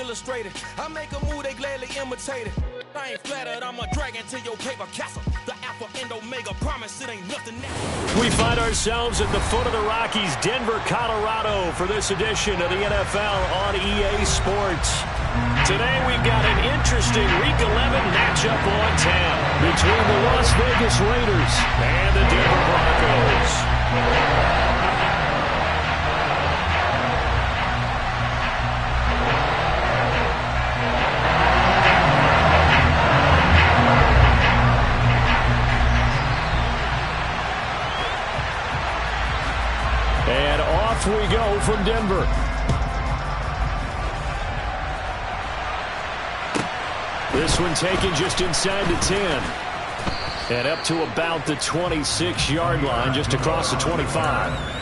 illustrated. I make a move, they gladly imitate it. I ain't flattered, I'm a dragon to your paper castle. The Alpha and Omega promise it ain't nothing now. We find ourselves at the foot of the Rockies, Denver, Colorado, for this edition of the NFL on EA Sports. Today we've got an interesting Week 11 matchup on tap between the Las Vegas Raiders and the Denver Broncos. And off we go from Denver. This one taken just inside the 10. And up to about the 26-yard line, just across the 25.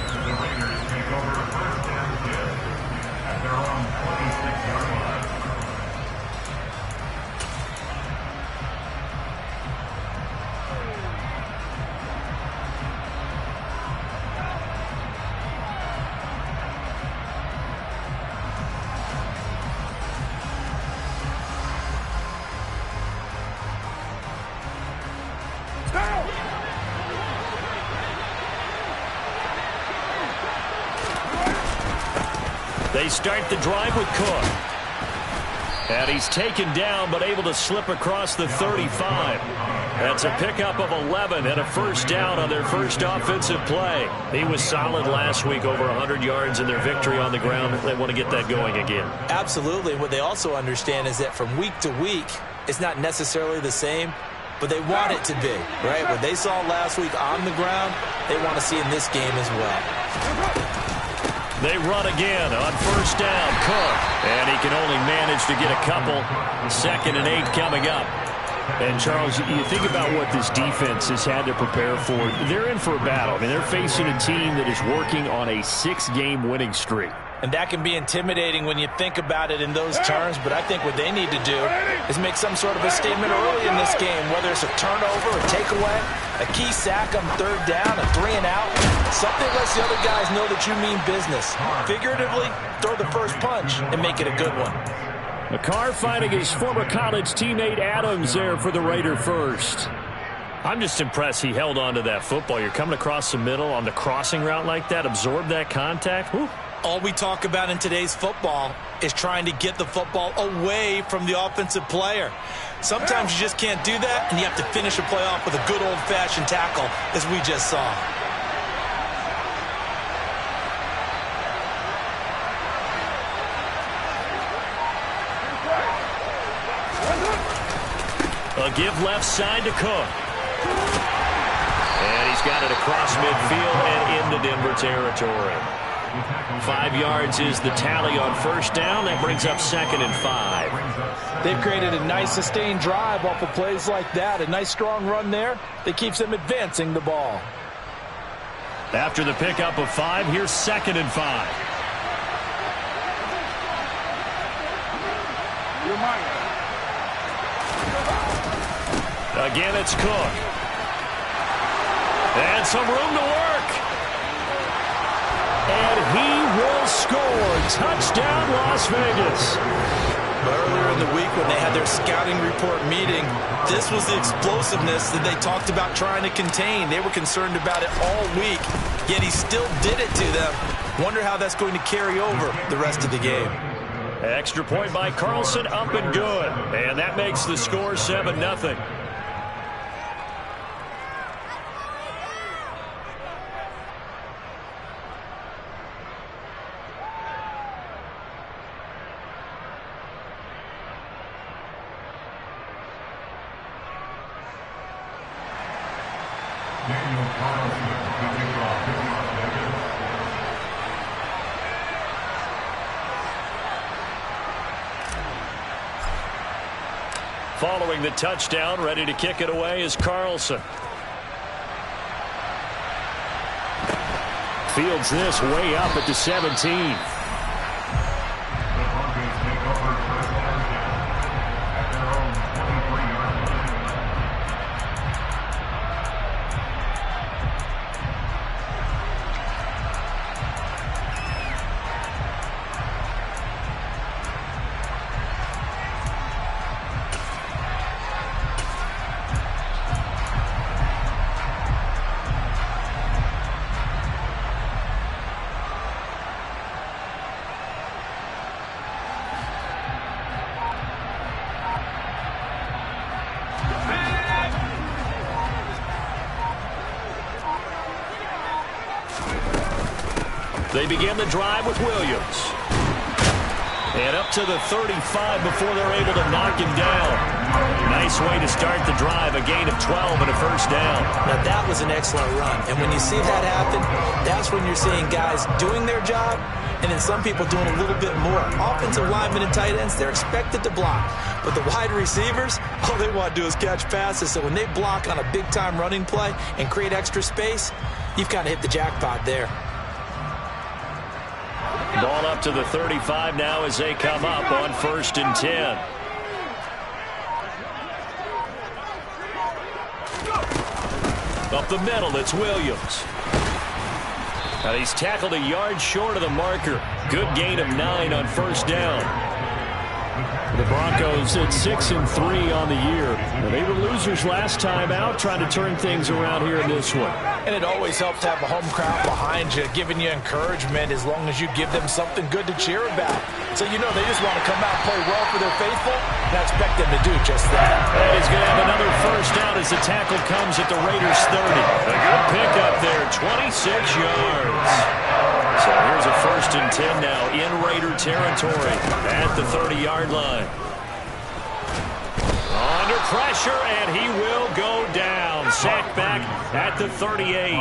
They start the drive with Cook. And he's taken down, but able to slip across the 35. That's a pickup of 11 and a first down on their first offensive play. He was solid last week, over 100 yards in their victory on the ground. They want to get that going again. Absolutely. What they also understand is that from week to week, it's not necessarily the same, but they want it to be, right? What they saw last week on the ground, they want to see in this game as well. They run again on first down. Cook. And he can only manage to get a couple. 2nd and 8 coming up. And, Charles, you think about what this defense has had to prepare for. They're in for a battle. I mean, they're facing a team that is working on a 6-game winning streak. And that can be intimidating when you think about it in those terms, but I think what they need to do is make some sort of a statement early in this game, whether it's a turnover, a takeaway, a key sack on 3rd down, a 3 and out. Something lets the other guys know that you mean business. Figuratively, throw the first punch and make it a good one. McCarr finding his former college teammate Adams there for the Raider first. I'm just impressed he held on to that football. You're coming across the middle on the crossing route like that, absorb that contact. Whew. All we talk about in today's football is trying to get the football away from the offensive player. Sometimes you just can't do that, and you have to finish a play off with a good old-fashioned tackle, as we just saw. A give left side to Cook. And he's got it across midfield and into Denver territory. 5 yards is the tally on first down. That brings up 2nd and 5. They've created a nice sustained drive off of plays like that. A nice strong run there that keeps them advancing the ball. After the pickup of 5, here's 2nd and 5. Again, it's Cook. And some room to work. And he will score. Touchdown, Las Vegas. Earlier in the week when they had their scouting report meeting, this was the explosiveness that they talked about trying to contain. They were concerned about it all week, yet he still did it to them. Wonder how that's going to carry over the rest of the game. Extra point by Carlson, up and good. And that makes the score 7-0. Following the touchdown, ready to kick it away is Carlson. Fields this way up at the 17. They begin the drive with Williams. And up to the 35 before they're able to knock him down. Nice way to start the drive, a gain of 12 and a first down. Now that was an excellent run. And when you see that happen, that's when you're seeing guys doing their job and then some people doing a little bit more. Offensive linemen and tight ends, they're expected to block. But the wide receivers, all they want to do is catch passes. So when they block on a big-time running play and create extra space, you've kind of hit the jackpot there. Ball up to the 35 now as they come up on 1st and 10. Up the middle, it's Williams. And he's tackled a yard short of the marker. Good gain of 9 on 1st down. The Broncos at 6-3 on the year. They were losers last time out, trying to turn things around here in this one. And it always helps to have a home crowd behind you, giving you encouragement as long as you give them something good to cheer about. So you know they just want to come out and play well for their faithful, and I expect them to do just that. And he's going to have another first down as the tackle comes at the Raiders' 30. A good pickup there, 26 yards. So here's a 1st and 10 now in Raider territory at the 30-yard line. Under pressure, and he will go down. Sacked back at the 38.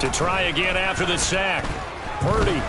To try again after the sack. Purdy.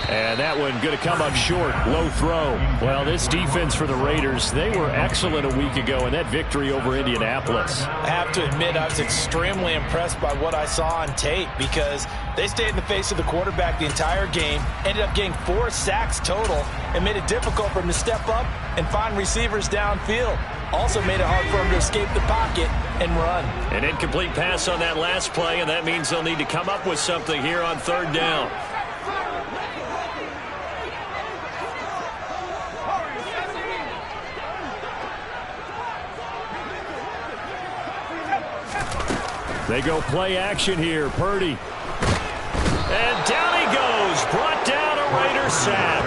And that one going to come up short. Low throw. Well, this defense for the Raiders, they were excellent a week ago in that victory over Indianapolis. I have to admit, I was extremely impressed by what I saw on tape because they stayed in the face of the quarterback the entire game, ended up getting 4 sacks total, and made it difficult for him to step up and find receivers downfield. Also made it hard for him to escape the pocket and run. An incomplete pass on that last play, and that means they'll need to come up with something here on 3rd down. They go play action here. Purdy. And down he goes. Brought down a Raider sack.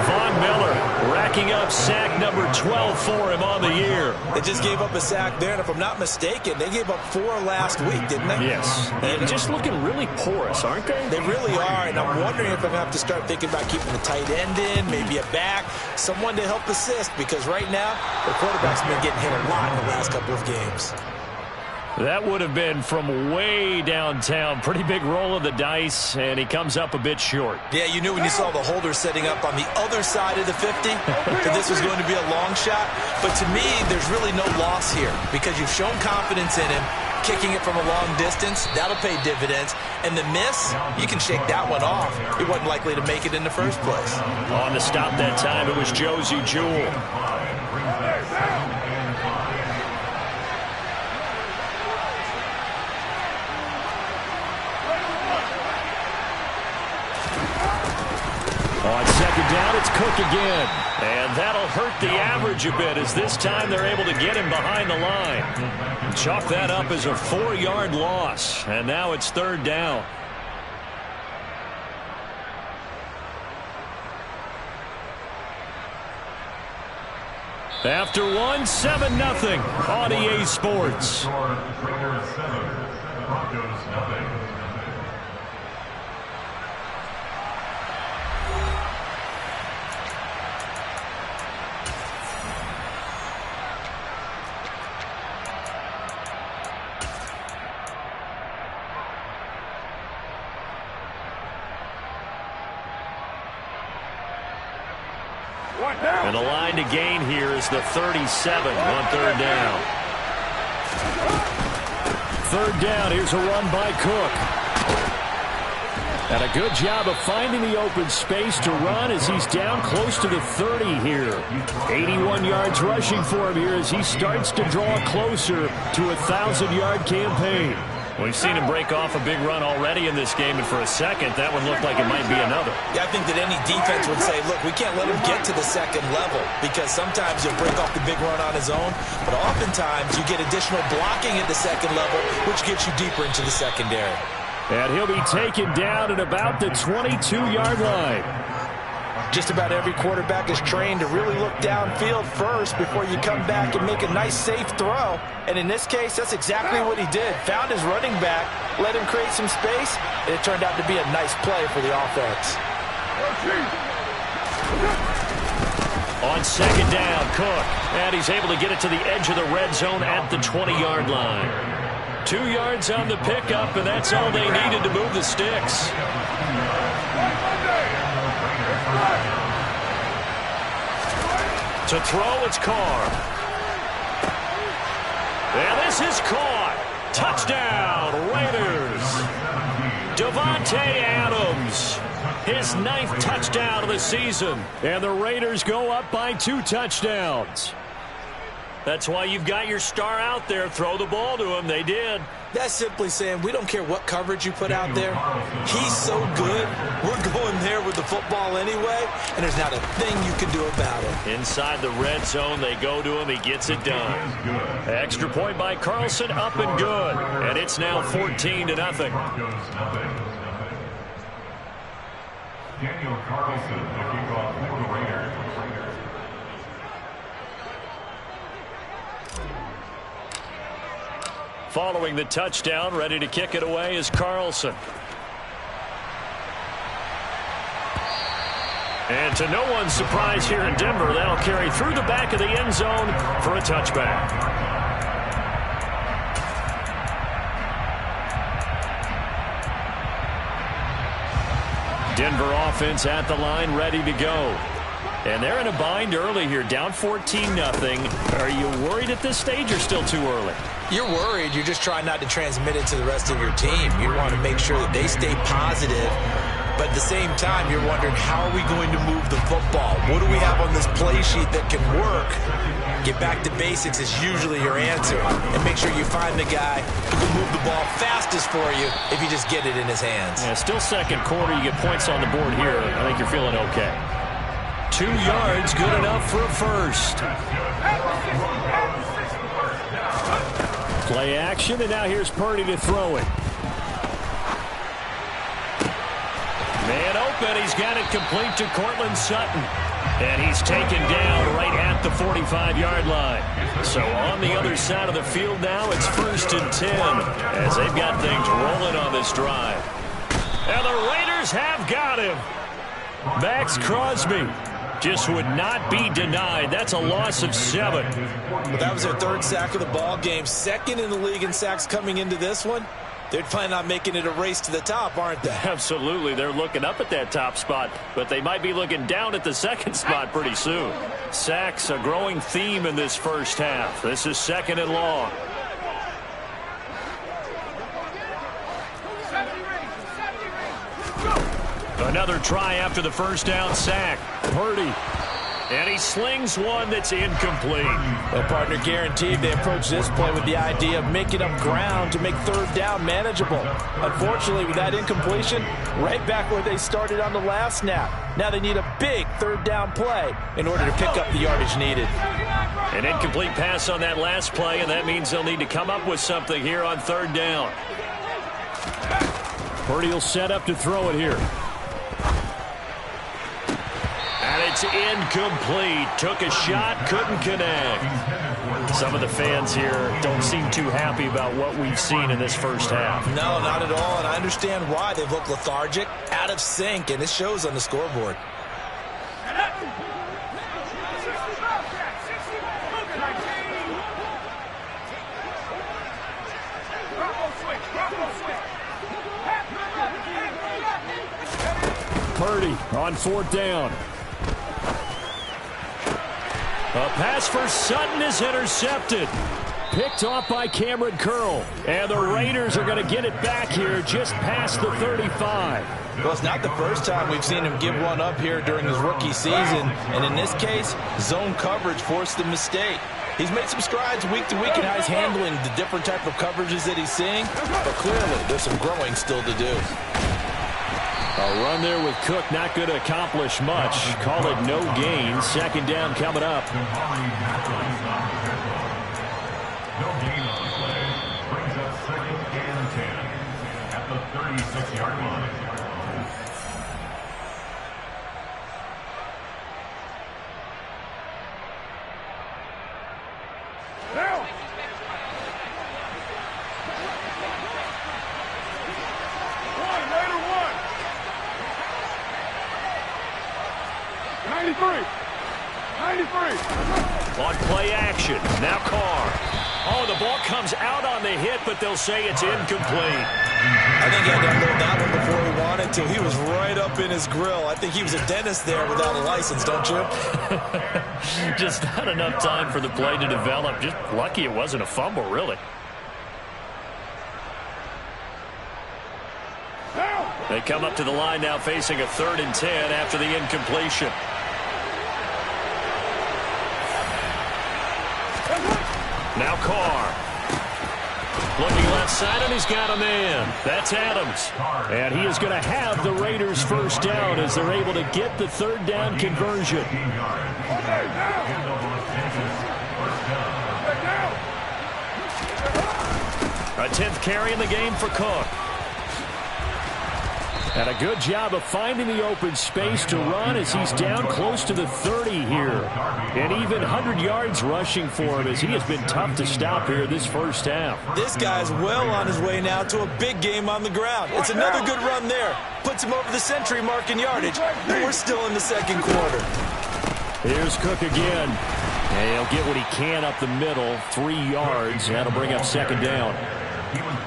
Von Miller racking up sack number 12 for him on the year. They just gave up a sack there, and if I'm not mistaken, they gave up 4 last week, didn't they? Yes. And just looking really porous, aren't they? They really are, and I'm wondering if I'm going to have to start thinking about keeping the tight end in, maybe a back, someone to help assist, because right now, the quarterback's been getting hit a lot in the last couple of games. That would have been from way downtown. Pretty big roll of the dice, and he comes up a bit short. Yeah, you knew when you saw the holder setting up on the other side of the 50 that this was going to be a long shot. But to me, there's really no loss here because you've shown confidence in him. Kicking it from a long distance, that'll pay dividends. And the miss, you can shake that one off. He wasn't likely to make it in the first place. On the stop that time, it was Josie Jewell. On 2nd down, it's Cook again. And that'll hurt the average a bit as this time they're able to get him behind the line. Chalk that up as a 4-yard loss. And now it's 3rd down. After one, 7-0 on EA Sports. And the line to gain here is the 37 on 3rd down. 3rd down, here's a run by Cook. And a good job of finding the open space to run as he's down close to the 30 here. 81 yards rushing for him here as he starts to draw closer to a 1,000-yard campaign. We've seen him break off a big run already in this game, and for a second, that one looked like it might be another. Yeah, I think that any defense would say, look, we can't let him get to the 2nd level because sometimes he'll break off the big run on his own, but oftentimes you get additional blocking at the 2nd level, which gets you deeper into the secondary. And he'll be taken down at about the 22-yard line. Just about every quarterback is trained to really look downfield first before you come back and make a nice, safe throw. And in this case, that's exactly what he did. Found his running back, let him create some space, and it turned out to be a nice play for the offense. On second down, Cook. And he's able to get it to the edge of the red zone at the 20-yard line. 2 yards on the pickup, and that's all they needed to move the sticks. To throw, it's Carr. And this is caught. Touchdown, Raiders. Davante Adams. His 9th touchdown of the season. And the Raiders go up by 2 touchdowns. That's why you've got your star out there. Throw the ball to him. They did. That's simply saying we don't care what coverage you put out there. He's so good. We're going there with the football anyway, and there's not a thing you can do about it. Inside the red zone, they go to him. He gets it done. Extra point by Carlson, up and good. And it's now 14-0. Daniel Carlson, the kickoff for the Raiders. Following the touchdown, ready to kick it away is Carlson. And to no one's surprise here in Denver, that'll carry through the back of the end zone for a touchback. Denver offense at the line, ready to go. And they're in a bind early here, down 14-0. Are you worried at this stage or still too early? You're worried. You're just trying not to transmit it to the rest of your team. You want to make sure that they stay positive. But at the same time, you're wondering, how are we going to move the football? What do we have on this play sheet that can work? Get back to basics is usually your answer. And make sure you find the guy who can move the ball fastest for you if you just get it in his hands. Yeah, still second quarter. You get points on the board here. I think you're feeling okay. 2 yards, good enough for a first. Play action, and now here's Purdy to throw it. Man open, he's got it complete to Cortland Sutton. And he's taken down right at the 45-yard line. So on the other side of the field now, it's 1st and 10 as they've got things rolling on this drive. And the Raiders have got him. Max Crosby just would not be denied. That's a loss of 7. Well, that was their 3rd sack of the ball game. 2nd in the league in sacks coming into this one. They're planning on making it a race to the top, aren't they? Absolutely. They're looking up at that top spot, but they might be looking down at the 2nd spot pretty soon. Sacks, a growing theme in this first half. This is 2nd and long. Another try after the first down sack. Purdy. And he slings one that's incomplete. Well, partner, guaranteed they approach this play with the idea of making up ground to make 3rd down manageable. Unfortunately, with that incompletion, right back where they started on the last snap. Now they need a big 3rd down play in order to pick up the yardage needed. An incomplete pass on that last play, and that means they'll need to come up with something here on 3rd down. Purdy will set up to throw it here. And it's incomplete. Took a shot, couldn't connect. Some of the fans here don't seem too happy about what we've seen in this first half. No, not at all, and I understand why. They've looked lethargic, out of sync, and it shows on the scoreboard. Purdy on 4th down. A pass for Sutton is intercepted. Picked off by Cameron Curl. And the Raiders are going to get it back here just past the 35. Well, it's not the first time we've seen him give one up here during his rookie season. And in this case, zone coverage forced the mistake. He's made some strides week to week in how he's handling the different type of coverages that he's seeing. But clearly, there's some growing still to do. A run there with Cook, not going to accomplish much. Call it no gain. 2nd down coming up. No gain on the play. Brings up 2nd and 10 at the 36-yard line. On play action. Now Carr. Oh, the ball comes out on the hit, but they'll say it's incomplete. I think he had to unload that one before he wanted to. He was right up in his grill. I think he was a dentist there without a license, don't you? Just not enough time for the play to develop. Just lucky it wasn't a fumble, really. They come up to the line now facing a 3rd and 10 after the incompletion. Now Carr. Looking left side, and he's got a man. That's Adams. And he is going to have the Raiders first down as they're able to get the 3rd down conversion. A 10th carry in the game for Cook. And a good job of finding the open space to run as he's down close to the 30 here. And even 100 yards rushing for him as he has been tough to stop here this first half. This guy's well on his way now to a big game on the ground. It's another good run there. Puts him over the century mark in yardage. And we're still in the 2nd quarter. Here's Cook again. And he'll get what he can up the middle. 3 yards. That'll bring up 2nd down.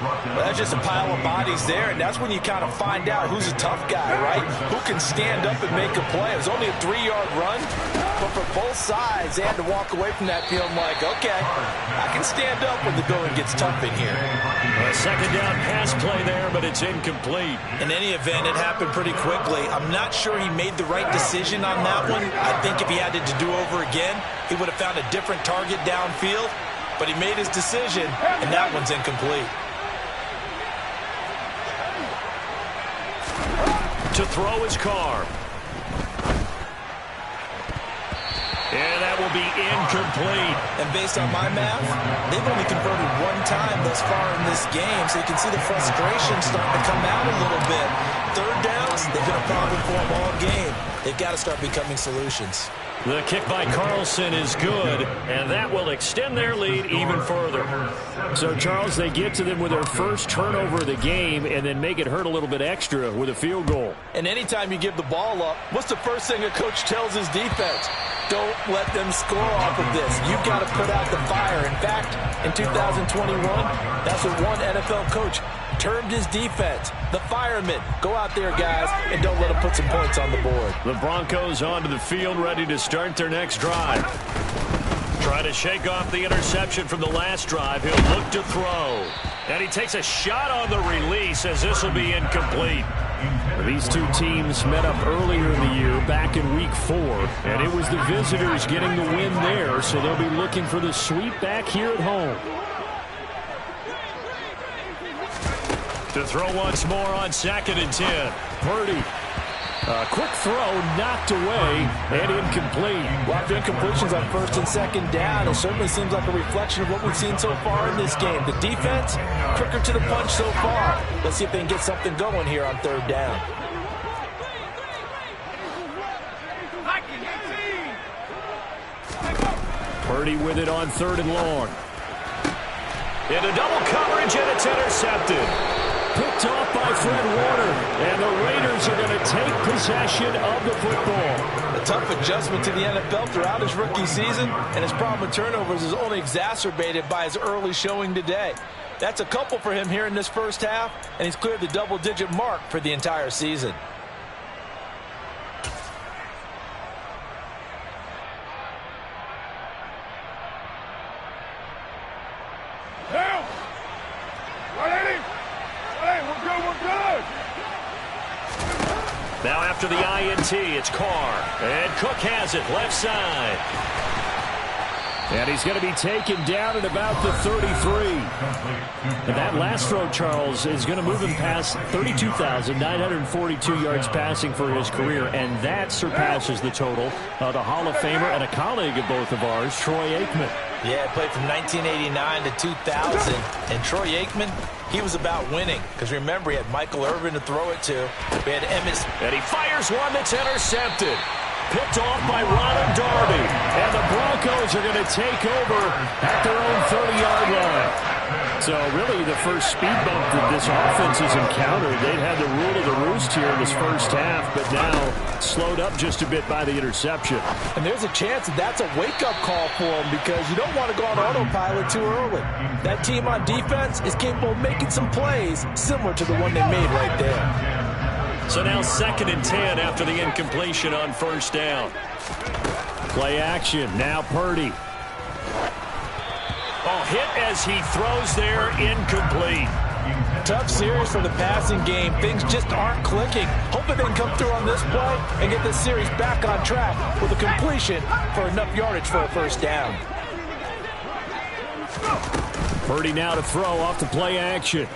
Well, that's just a pile of bodies there, and that's when you kind of find out who's a tough guy, right? Who can stand up and make a play. It was only a 3-yard run, but for both sides, they had to walk away from that feeling like, okay, I can stand up when the going gets tough in here. A 2nd down pass play there, but it's incomplete. In any event, it happened pretty quickly. I'm not sure he made the right decision on that one. I think if he had it to do over again, he would have found a different target downfield. But he made his decision, and that one's incomplete. To throw his Carr. And that will be incomplete. And based on my math, they've only converted 1 time thus far in this game, so you can see the frustration starting to come out a little bit. 3rd downs, they've been a problem for them all game. They've got to start becoming solutions. The kick by Carlson is good, and that will extend their lead even further. So, Charles, they get to them with their first turnover of the game and then make it hurt a little bit extra with a field goal. And anytime you give the ball up, what's the first thing a coach tells his defense? Don't let them score off of this. You've got to put out the fire. In fact, in 2021, that's what one NFL coach termed his defense, the firemen. Go out there, guys, and don't let them put some points on the board. The Broncos onto the field, ready to start their next drive. Try to shake off the interception from the last drive. He'll look to throw. And he takes a shot on the release as this will be incomplete. These two teams met up earlier in the year, back in week 4, and it was the visitors getting the win there, so they'll be looking for the sweep back here at home. To throw once more on 2nd and 10. Purdy. A quick throw knocked away and incomplete. Well, after incompletions on 1st and 2nd down, it certainly seems like a reflection of what we've seen so far in this game. The defense, quicker to the punch so far. Let's see if they can get something going here on 3rd down. Purdy with it on 3rd and long. Into double coverage, and it's intercepted. Picked off by Fred Warner, and the Raiders are going to take possession of the football. A tough adjustment to the NFL throughout his rookie season, and his problem with turnovers is only exacerbated by his early showing today. That's a couple for him here in this first half, and he's cleared the double-digit mark for the entire season. Now after the INT, it's Carr. And Cook has it, left side. And he's going to be taken down at about the 33. And that last throw, Charles, is going to move him past 32,942 yards passing for his career. And that surpasses the total of the Hall of Famer and a colleague of both of ours, Troy Aikman. Yeah, played from 1989 to 2000. And Troy Aikman, he was about winning. Because remember, he had Michael Irvin to throw it to. We had Emmett. And he fires one that's intercepted. Picked off by Ronald Darby. And the Broncos are going to take over at their own 30-yard line. So really the first speed bump that this offense has encountered, they'd had the rule of the roost here in this first half, but now slowed up just a bit by the interception. And there's a chance that that's a wake-up call for them because you don't want to go on autopilot too early. That team on defense is capable of making some plays similar to the one they made right there. So now 2nd and 10 after the incompletion on first down. Play action, now Purdy. Oh, hit as he throws there, incomplete. Tough series for the passing game. Things just aren't clicking. Hoping they can come through on this play and get this series back on track with a completion for enough yardage for a first down. Purdy now to throw off the play action.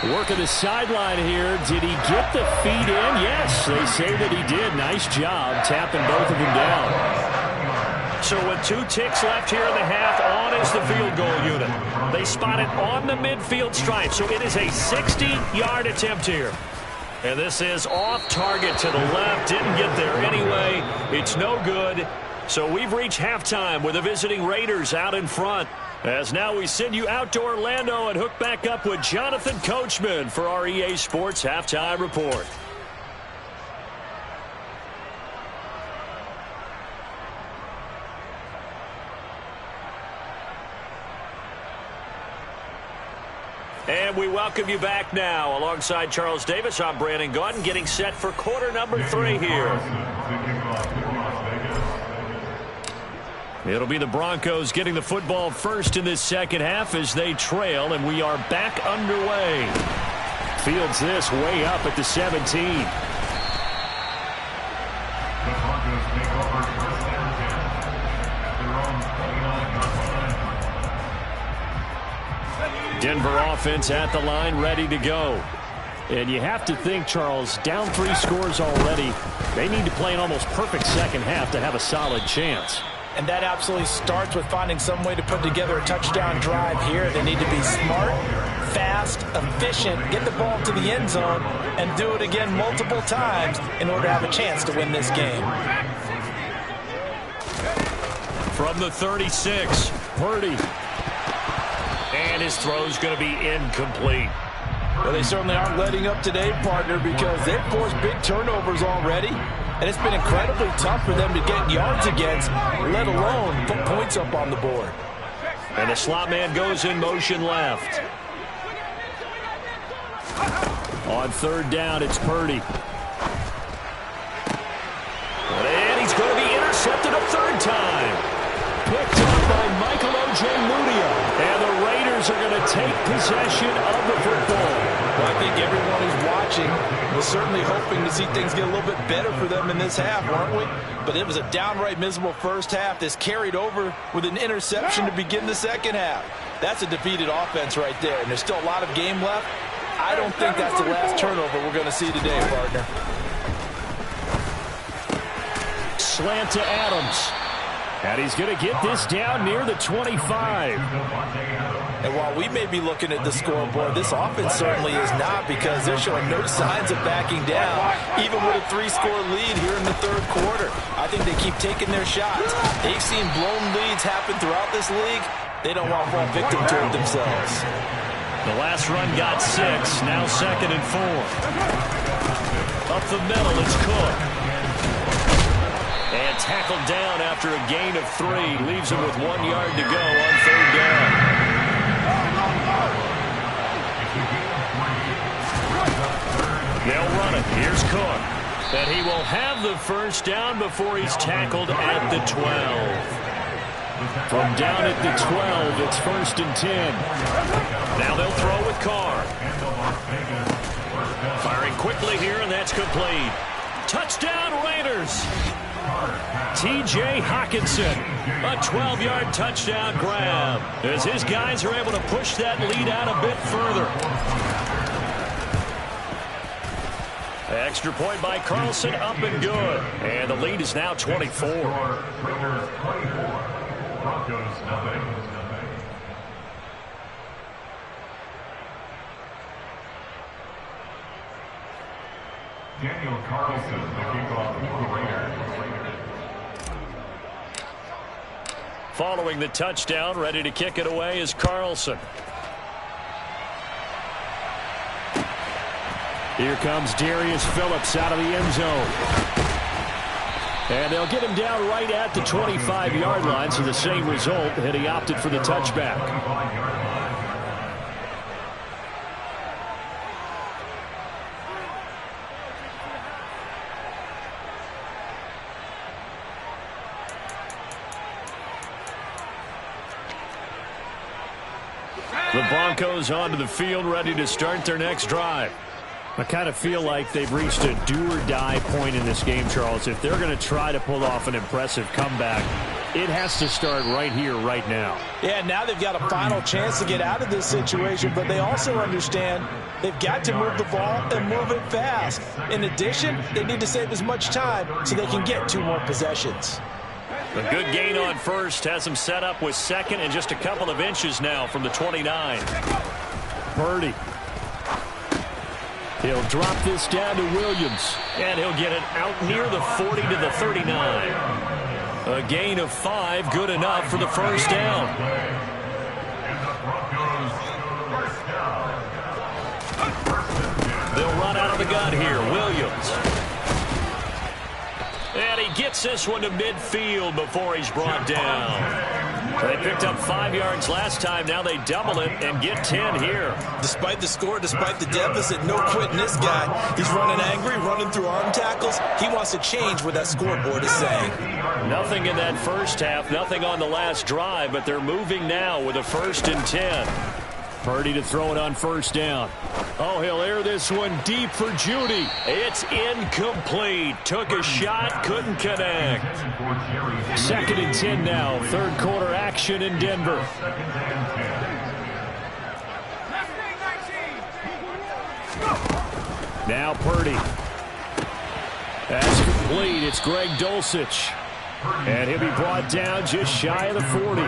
Working the sideline here. Did he get the feet in? Yes, they say that he did. Nice job tapping both of them down. So with 2 ticks left here in the half, on is the field goal unit. They spot it on the midfield stripe, so it is a 60-yard attempt here. And this is off target to the left. Didn't get there anyway. It's no good. So we've reached halftime with the visiting Raiders out in front. As now we send you out to Orlando and hook back up with Jonathan Coachman for our EA Sports Halftime Report. And we welcome you back now. Alongside Charles Davis, I'm Brandon Gaudin, getting set for quarter number 3 here. It'll be the Broncos getting the football first in this second half as they trail, and we are back underway. Fields this way up at the 17. The Broncos take over 1st and 10 at their own 29-yard line. Denver offense at the line, ready to go. And you have to think, Charles, down 3 scores already. They need to play an almost perfect second half to have a solid chance. And that absolutely starts with finding some way to put together a touchdown drive here. They need to be smart, fast, efficient, get the ball to the end zone, and do it again multiple times in order to have a chance to win this game. From the 36, Purdy. And his throw's going to be incomplete. Well, they certainly aren't letting up today, partner, because they've forced big turnovers already. And it's been incredibly tough for them to get yards against, let alone put points up on the board. And the slot man goes in motion left. On 3rd down, it's Purdy. And he's going to be intercepted a 3rd time. Picked up by Michael O.J. Mudia. And the Raiders are going to take possession of the football. Well, I think everyone who's watching was certainly hoping to see things get a little bit better for them in this half, weren't we? But it was a downright miserable first half that's carried over with an interception to begin the second half. That's a defeated offense right there, and there's still a lot of game left. I don't think that's the last turnover we're going to see today, partner. Slant to Adams. And he's going to get this down near the 25. And while we may be looking at the scoreboard, this offense certainly is not, because they're showing no signs of backing down, even with a 3-score lead here in the 3rd quarter. I think they keep taking their shots. They've seen blown leads happen throughout this league. They don't want to fall victim to it themselves. The last run got 6, now 2nd and 4. Up the middle, it's Cook. And tackled down after a gain of 3. Leaves him with 1 yard to go on 3rd down. They'll run it. Here's Cook. And he will have the first down before he's tackled at the 12. From down at the 12, it's 1st and 10. Now they'll throw with Carr. Firing quickly here, and that's complete. Touchdown, Raiders. T.J. Hockenson, a 12-yard touchdown grab, as his guys are able to push that lead out a bit further. Extra point by Carlson, up and good. And the lead is now 24. Raiders 24, Broncos nothing. Daniel Carlson, the kickoff for the Raiders. Following the touchdown, ready to kick it away is Carlson. Here comes Darius Phillips out of the end zone. And they'll get him down right at the 25-yard line, so the same result, and he opted for the touchback. The Broncos onto the field, ready to start their next drive. I kind of feel like they've reached a do-or-die point in this game, Charles. If they're going to try to pull off an impressive comeback, it has to start right here, right now. Yeah, now they've got a final chance to get out of this situation, but they also understand they've got to move the ball and move it fast. In addition, they need to save as much time so they can get 2 more possessions. A good gain on first has him set up with second and just a couple of inches now from the 29. Purdy. He'll drop this down to Williams, and he'll get it out near the 40 to the 39. A gain of 5, good enough for the first down. They'll run out of the gun here. Williams. And he gets this one to midfield before he's brought down. They picked up 5 yards last time. Now they double it and get 10 here. Despite the score, despite the deficit, no quitting this guy. He's running angry, running through arm tackles. He wants to change what that scoreboard is saying. Nothing in that first half, nothing on the last drive, but they're moving now with a 1st and 10. Purdy to throw it on first down. Oh, he'll air this one deep for Judy. It's incomplete. Took a shot, couldn't connect. 2nd and 10 now. 3rd quarter action in Denver. Now Purdy. That's complete. It's Greg Dulcich. And he'll be brought down just shy of the 40.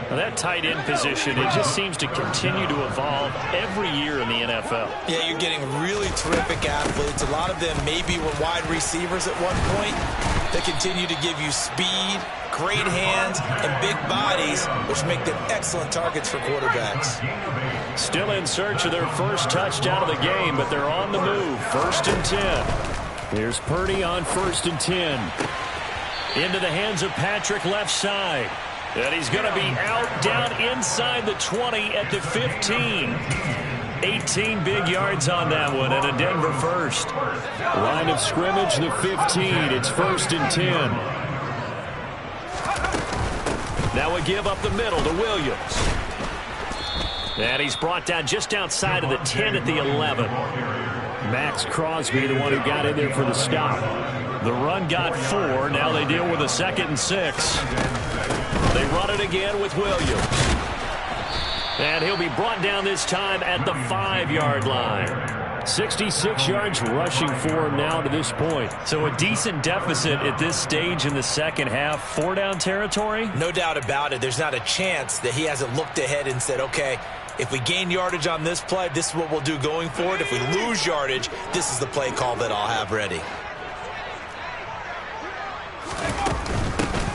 Now that tight end position, it just seems to continue to evolve every year in the NFL. Yeah, you're getting really terrific athletes. A lot of them maybe were wide receivers at one point. They continue to give you speed, great hands, and big bodies, which make them excellent targets for quarterbacks. Still in search of their first touchdown of the game, but they're on the move. 1st and 10. Here's Purdy on 1st and 10. Into the hands of Patrick left side. And he's going to be out down inside the 20 at the 15. 18 big yards on that one and a Denver first. Line of scrimmage, the 15. It's 1st and 10. Now we give up the middle to Williams. And he's brought down just outside of the 10 at the 11. Max Crosby, the one who got in there for the stop. The run got 4. Now they deal with a 2nd and 6. They run it again with Williams. And he'll be brought down this time at the 5-yard line. 66 yards rushing for him now to this point. So a decent deficit at this stage in the second half. 4-down territory? No doubt about it. There's not a chance that he hasn't looked ahead and said, okay, if we gain yardage on this play, this is what we'll do going forward. If we lose yardage, this is the play call that I'll have ready.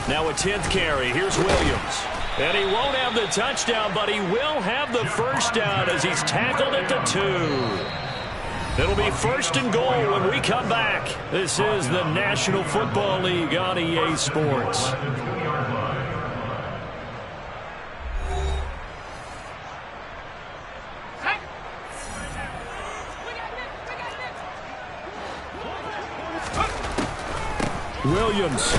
Now a 10th carry. Here's Williams. And he won't have the touchdown, but he will have the first down as he's tackled at the 2. It'll be 1st and goal when we come back. This is the National Football League on EA Sports. Williams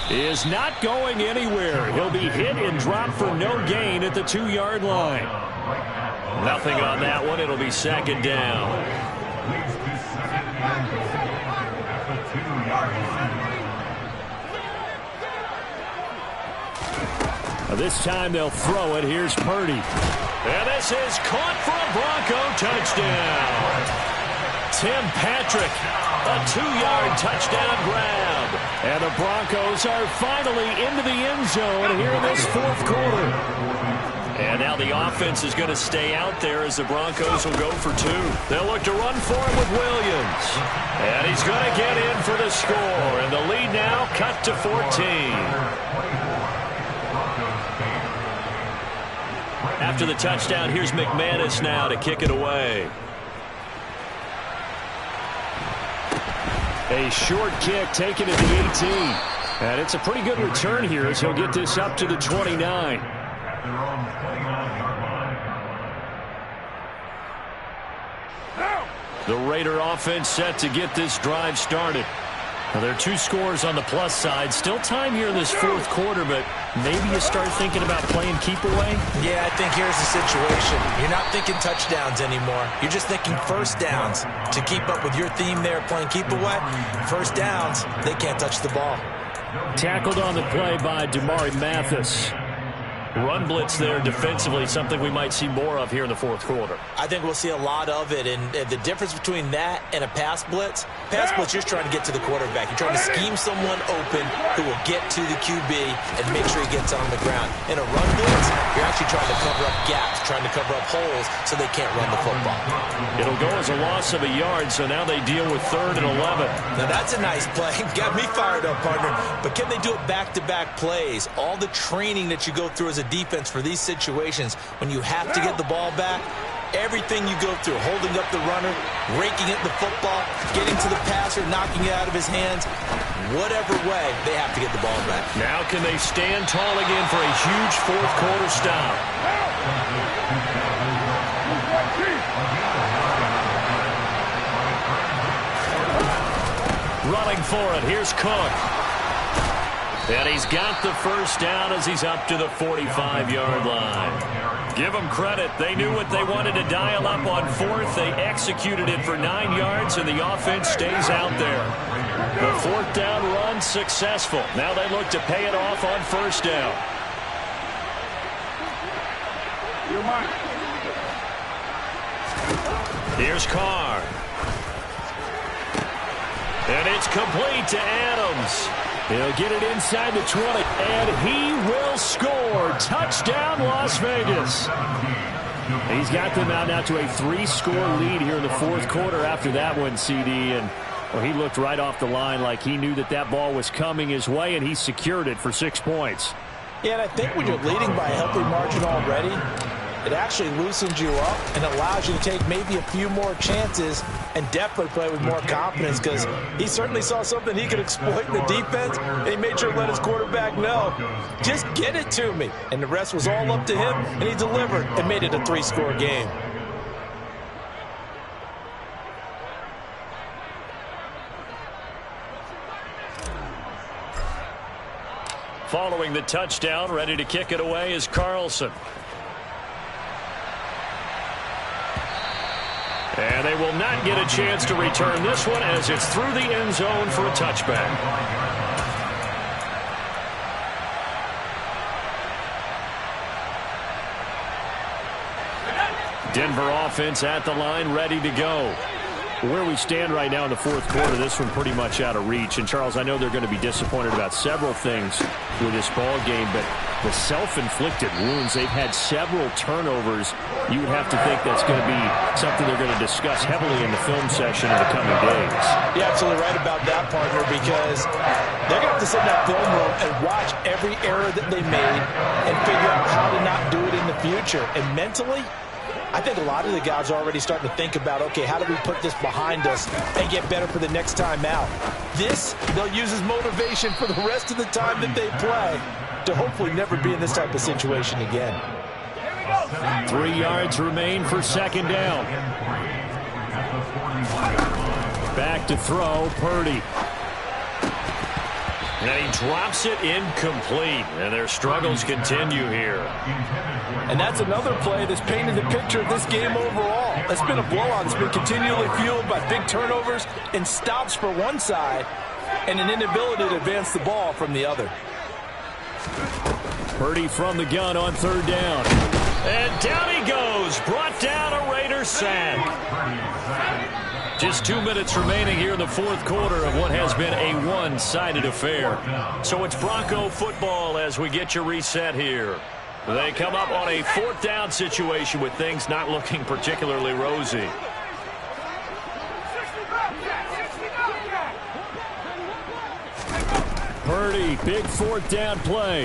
is not going anywhere. He'll be hit and dropped for no gain at the 2-yard line. Nothing on that one. It'll be 2nd down. This time they'll throw it. Here's Purdy. And this is caught for a Bronco touchdown. Tim Patrick, a 2-yard touchdown grab. And the Broncos are finally into the end zone here in this 4th quarter. And now the offense is going to stay out there as the Broncos will go for 2. They'll look to run for him with Williams. And he's going to get in for the score. And the lead now cut to 14. After the touchdown, here's McManus now to kick it away. A short kick taken at the 18. And it's a pretty good return here as he'll get this up to the 29. The Raider offense set to get this drive started. Well, there are 2 scores on the plus side. Still time here in this fourth quarter, but maybe you start thinking about playing keep away? Yeah, I think here's the situation. You're not thinking touchdowns anymore. You're just thinking first downs. To keep up with your theme there, playing keep away, first downs, they can't touch the ball. Tackled on the play by Damari Mathis. Run blitz there defensively, something we might see more of here in the fourth quarter. I think we'll see a lot of it, and the difference between that and a pass blitz, you're just trying to get to the quarterback. You're trying to scheme someone open who will get to the QB and make sure he gets on the ground. In a run blitz, you're actually trying to cover up gaps, trying to cover up holes so they can't run the football. It'll go as a loss of a yard, so now they deal with 3rd and 11. Now that's a nice play. Got me fired up, partner. But can they do it back-to-back plays? All the training that you go through as a defense for these situations, when you have to get the ball back, everything you go through, holding up the runner, raking at the football, getting to the passer, knocking it out of his hands, whatever way, they have to get the ball back. Now can they stand tall again for a huge fourth quarter stop? Running for it, here's Cook. And he's got the first down as he's up to the 45-yard line. Give them credit. They knew what they wanted to dial up on 4th. They executed it for 9 yards, and the offense stays out there. The 4th down run successful. Now they look to pay it off on 1st down. Here's Carr. And it's complete to Adams. He'll get it inside the 20, and he will score. Touchdown, Las Vegas. He's got them out now to a 3-score lead here in the fourth quarter after that one, CD. And well, he looked right off the line like he knew that that ball was coming his way, and he secured it for 6 points. Yeah, and I think when you're leading by a healthy margin already, it actually loosens you up and allows you to take maybe a few more chances and definitely play with more confidence, because he certainly saw something he could exploit in the defense, and he made sure to let his quarterback know, just get it to me. And the rest was all up to him, and he delivered and made it a 3-score game. Following the touchdown, ready to kick it away is Carlson. And they will not get a chance to return this one as it's through the end zone for a touchback. Denver offense at the line, ready to go. Where we stand right now in the fourth quarter, this one pretty much out of reach. And, Charles, I know they're going to be disappointed about several things with this ball game, but the self-inflicted wounds, they've had several turnovers. You would have to think that's going to be something they're going to discuss heavily in the film session in the coming days. You're absolutely right about that, partner, because they're going to have to sit in that film room and watch every error that they made and figure out how to not do it in the future. And mentally, I think a lot of the guys are already starting to think about, okay, how do we put this behind us and get better for the next time out? This, they'll use as motivation for the rest of the time that they play to hopefully never be in this type of situation again. 3 yards remain for second down. Back to throw, Purdy. And he drops it incomplete. And their struggles continue here. And that's another play that's painted the picture of this game overall. It's been a blowout. It's been continually fueled by big turnovers and stops for one side and an inability to advance the ball from the other. Purdy from the gun on third down. And down he goes. Brought down a Raider sack. Just 2 minutes remaining here in the fourth quarter of what has been a one-sided affair. So it's Bronco football as we get you reset here. They come up on a fourth down situation with things not looking particularly rosy. Purdy, big fourth down play.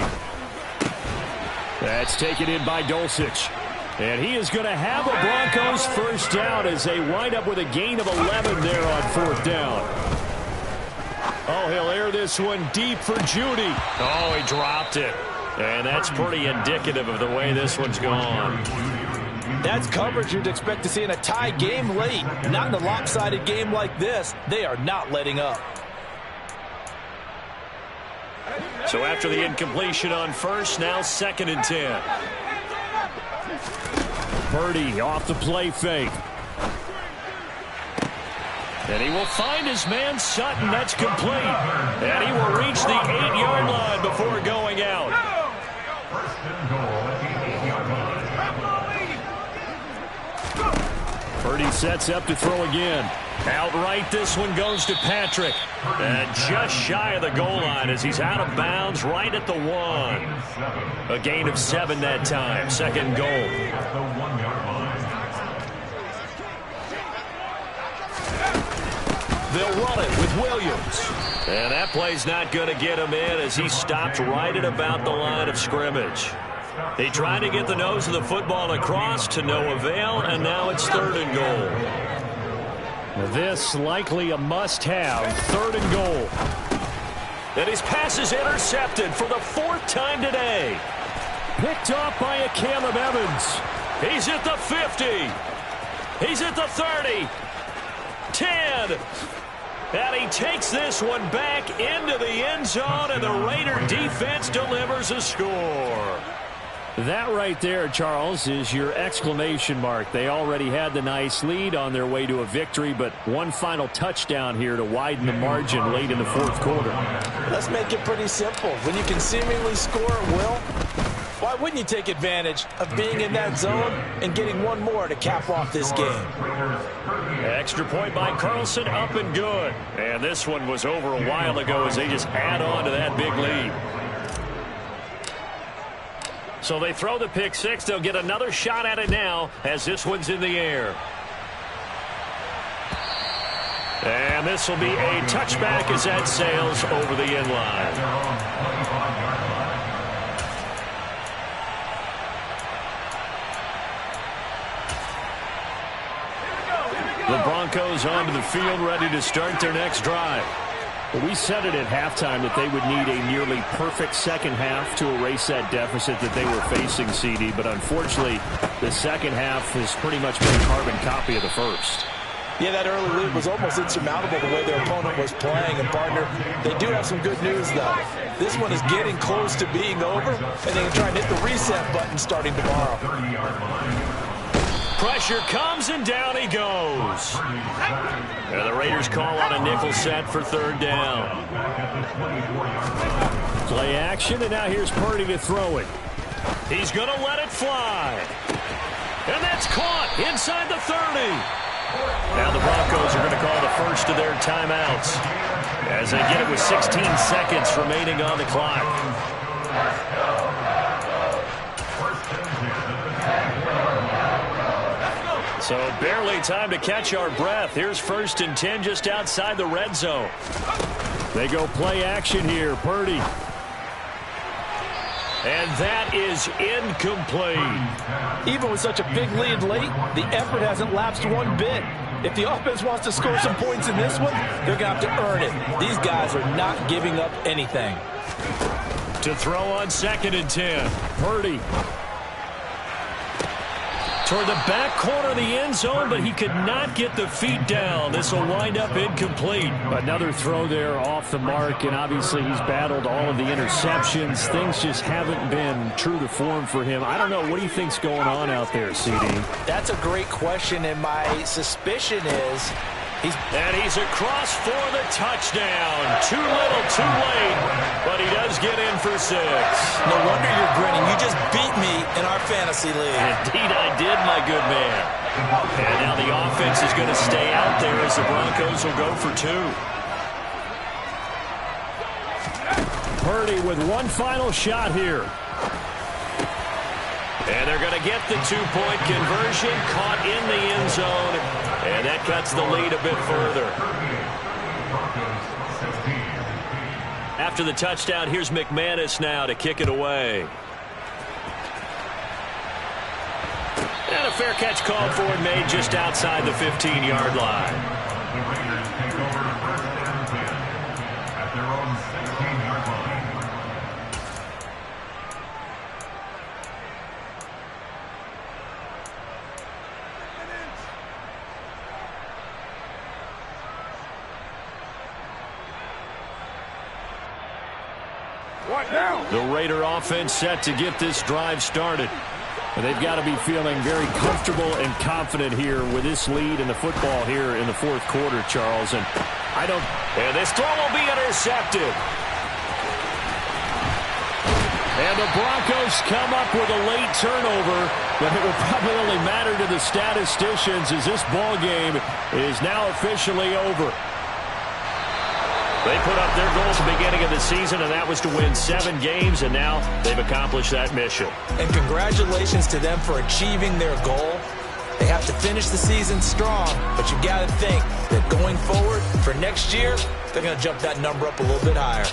That's taken in by Dulcich. And he is going to have a Broncos first down as they wind up with a gain of 11 there on fourth down. Oh, he'll air this one deep for Judy. Oh, he dropped it. And that's pretty indicative of the way this one's gone. That's coverage you'd expect to see in a tie game late. Not in a lopsided game like this. They are not letting up. So after the incompletion on first, now 2nd and 10. Purdy off the play fake. And he will find his man Sutton. That's complete. And he will reach the 8-yard line before going out. First and goal at the 8-yard line. Purdy sets up to throw again. Outright, this one goes to Patrick. And just shy of the goal line as he's out of bounds right at the 1. A gain of 7 that time. 2nd goal. At the 1-yard line. They'll run it with Williams. And that play's not going to get him in as he stopped right at about the line of scrimmage. He tried to get the nose of the football across to no avail, and now it's 3rd and goal. This likely a must-have, 3rd and goal. And his pass is intercepted for the 4th time today. Picked off by a Caleb Evans. He's at the 50. He's at the 30. 10. And he takes this one back into the end zone, and the Raider defense delivers a score. That right there, Charles, is your exclamation mark. They already had the nice lead on their way to a victory, but one final touchdown here to widen the margin late in the 4th quarter. Let's make it pretty simple. When you can seemingly score at will, why wouldn't you take advantage of being in that zone and getting one more to cap off this game? Extra point by Carlson, up and good. And this one was over a while ago as they just add on to that big lead. So they throw the pick six. They'll get another shot at it now as this one's in the air. And this will be a touchback as that sails over the end line. The Broncos onto the field, ready to start their next drive. Well, we said it at halftime that they would need a nearly perfect second half to erase that deficit that they were facing, CD. But unfortunately, the second half has pretty much been a carbon copy of the first. Yeah, that early lead was almost insurmountable the way their opponent was playing. And, partner, they do have some good news, though. This one is getting close to being over, and they can try and hit the reset button starting tomorrow. Pressure comes, and down he goes. And the Raiders call on a nickel set for 3rd down. Play action, and now here's Purdy to throw it. He's going to let it fly. And that's caught inside the 30. Now the Broncos are going to call the first of their timeouts as they get it with 16 seconds remaining on the clock. So barely time to catch our breath. Here's 1st and 10 just outside the red zone. They go play action here. Purdy. And that is incomplete. Even with such a big lead late, the effort hasn't lapsed one bit. If the offense wants to score some points in this one, they're going to have to earn it. These guys are not giving up anything. To throw on 2nd and 10. Purdy. Toward the back corner of the end zone, but he could not get the feet down. This will wind up incomplete. Another throw there off the mark, and obviously he's battled all of the interceptions. Things just haven't been true to form for him. I don't know. What do you think's going on out there, CD? That's a great question, and my suspicion is he's across for the touchdown. Too little, too late, but he does get in for 6. No wonder you're grinning. You just beat me in our fantasy league. Indeed I did, my good man. And now the offense is going to stay out there as the Broncos will go for 2. Purdy with one final shot here. And they're going to get the 2-point conversion, caught in the end zone. And that cuts the lead a bit further. After the touchdown, here's McManus now to kick it away. And a fair catch called for and made just outside the 15-yard line. The Raiders take over first and 10 at their own 16-yard line. The Raider offense set to get this drive started. And they've got to be feeling very comfortable and confident here with this lead in the football here in the fourth quarter, Charles. And this throw will be intercepted. And the Broncos come up with a late turnover, but it will probably only matter to the statisticians as this ball game is now officially over. They put up their goal at the beginning of the season, and that was to win 7 games, and now they've accomplished that mission. And congratulations to them for achieving their goal. They have to finish the season strong, but you got to think that going forward for next year, they're going to jump that number up a little bit higher.